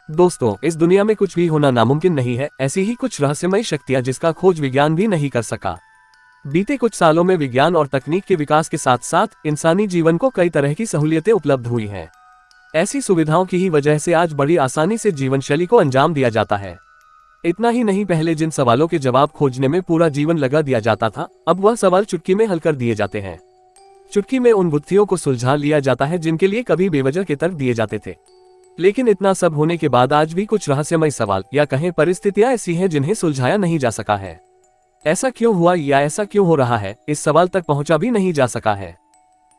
दोस्तों, इस दुनिया में कुछ भी होना नामुमकिन नहीं है। ऐसी ही कुछ रहस्यमयी शक्तियां जिसका खोज विज्ञान भी नहीं कर सका। बीते कुछ सालों में विज्ञान और तकनीक के विकास के साथ साथ इंसानी जीवन को कई तरह की सहूलियतें उपलब्ध हुई हैं। ऐसी सुविधाओं की ही वजह से आज बड़ी आसानी से जीवन शैली को अंजाम दिया जाता है। इतना ही नहीं, पहले जिन सवालों के जवाब खोजने में पूरा जीवन लगा दिया जाता था, अब वह सवाल चुटकी में हल कर दिए जाते हैं। चुटकी में उन गुत्थियों को सुलझा लिया जाता है जिनके लिए कभी बेवजह के तर्क दिए जाते थे। लेकिन इतना सब होने के बाद आज भी कुछ रहस्यमय सवाल या कहें परिस्थितियां ऐसी हैं जिन्हें सुलझाया नहीं जा सका है। ऐसा क्यों हुआ या ऐसा क्यों हो रहा है, इस सवाल तक पहुंचा भी नहीं जा सका है।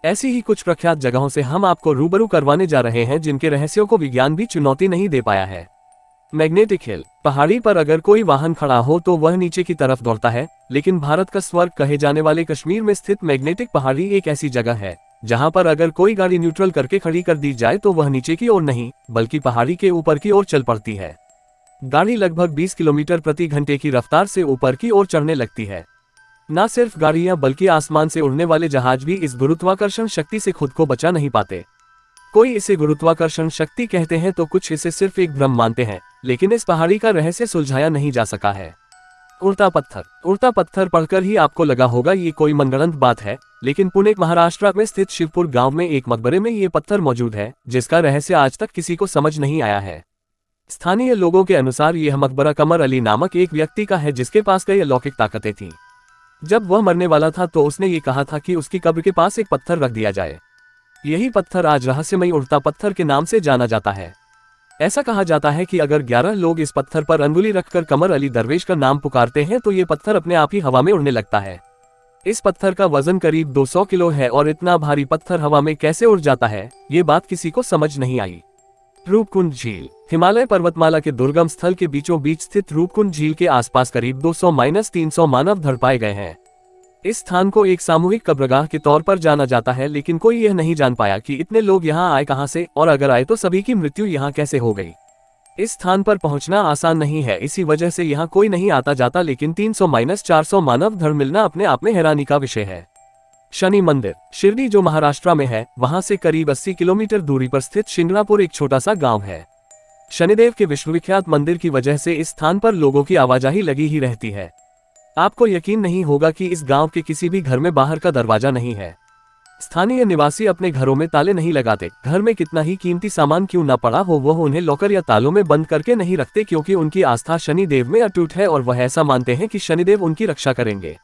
ऐसी ही कुछ प्रख्यात जगहों से हम आपको रूबरू करवाने जा रहे हैं जिनके रहस्यों को विज्ञान भी चुनौती नहीं दे पाया है। Magnetic hill. पहाड़ी पर अगर कोई वाहन खड़ा हो तो वह नीचे की तरफ दौड़ता है, लेकिन भारत का स्वर्ग कहे जाने वाले कश्मीर में स्थित मैग्नेटिक पहाड़ी एक ऐसी जगह है जहां पर अगर कोई गाड़ी न्यूट्रल करके खड़ी कर दी जाए तो वह नीचे की ओर नहीं बल्कि पहाड़ी के ऊपर की ओर चल पड़ती है। गाड़ी लगभग 20 किलोमीटर प्रति घंटे की रफ्तार से ऊपर की ओर चढ़ने लगती है। न सिर्फ गाड़ियां बल्कि आसमान से उड़ने वाले जहाज भी इस गुरुत्वाकर्षण शक्ति से खुद को बचा नहीं पाते। कोई इसे गुरुत्वाकर्षण शक्ति कहते हैं तो कुछ इसे सिर्फ एक भ्रम मानते हैं, लेकिन इस पहाड़ी का रहस्य सुलझाया नहीं जा सका है। उड़ता पत्थर। उड़ता पत्थर पढ़कर ही आपको लगा होगा ये कोई मनगढ़ंत बात है, लेकिन पुणे महाराष्ट्र में स्थित शिवपुर गांव में एक मकबरे में ये पत्थर मौजूद है जिसका रहस्य आज तक किसी को समझ नहीं आया है। स्थानीय लोगों के अनुसार यह मकबरा कमर अली नामक एक व्यक्ति का है जिसके पास कई अलौकिक ताकतें थीं। जब वह मरने वाला था तो उसने ये कहा था कि उसकी कब्र के पास एक पत्थर रख दिया जाए। यही पत्थर आज रहस्यमयी उड़ता पत्थर के नाम से जाना जाता है। ऐसा कहा जाता है कि अगर 11 लोग इस पत्थर पर अंगुली रखकर कमर अली दरवेश का नाम पुकारते हैं तो ये पत्थर अपने आप ही हवा में उड़ने लगता है। इस पत्थर का वजन करीब 200 किलो है और इतना भारी पत्थर हवा में कैसे उड़ जाता है, ये बात किसी को समझ नहीं आई। रूपकुंड झील। हिमालय पर्वतमाला के दुर्गम स्थल के बीचों बीच स्थित रूपकुंड झील के आसपास करीब 200-300 मानव धर पाए गए हैं। इस स्थान को एक सामूहिक कब्रगाह के तौर पर जाना जाता है, लेकिन कोई यह नहीं जान पाया कि इतने लोग यहाँ आए कहां से और अगर आए तो सभी की मृत्यु यहाँ कैसे हो गई। इस स्थान पर पहुंचना आसान नहीं है, इसी वजह से यहाँ कोई नहीं आता जाता, लेकिन 300-400 मानव धर मिलना अपने आप में हैरानी का विषय है। शनि मंदिर। शिरडी जो महाराष्ट्र में है, वहां से करीब 80 किलोमीटर दूरी पर स्थित शिंगणापुर एक छोटा सा गाँव है। शनिदेव के विश्वविख्यात मंदिर की वजह से इस स्थान पर लोगों की आवाजाही लगी ही रहती है। आपको यकीन नहीं होगा कि इस गांव के किसी भी घर में बाहर का दरवाजा नहीं है। स्थानीय निवासी अपने घरों में ताले नहीं लगाते। घर में कितना ही कीमती सामान क्यों न पड़ा हो, वह उन्हें लॉकर या तालों में बंद करके नहीं रखते, क्योंकि उनकी आस्था शनि देव में अटूट है और वह ऐसा मानते हैं कि शनिदेव उनकी रक्षा करेंगे।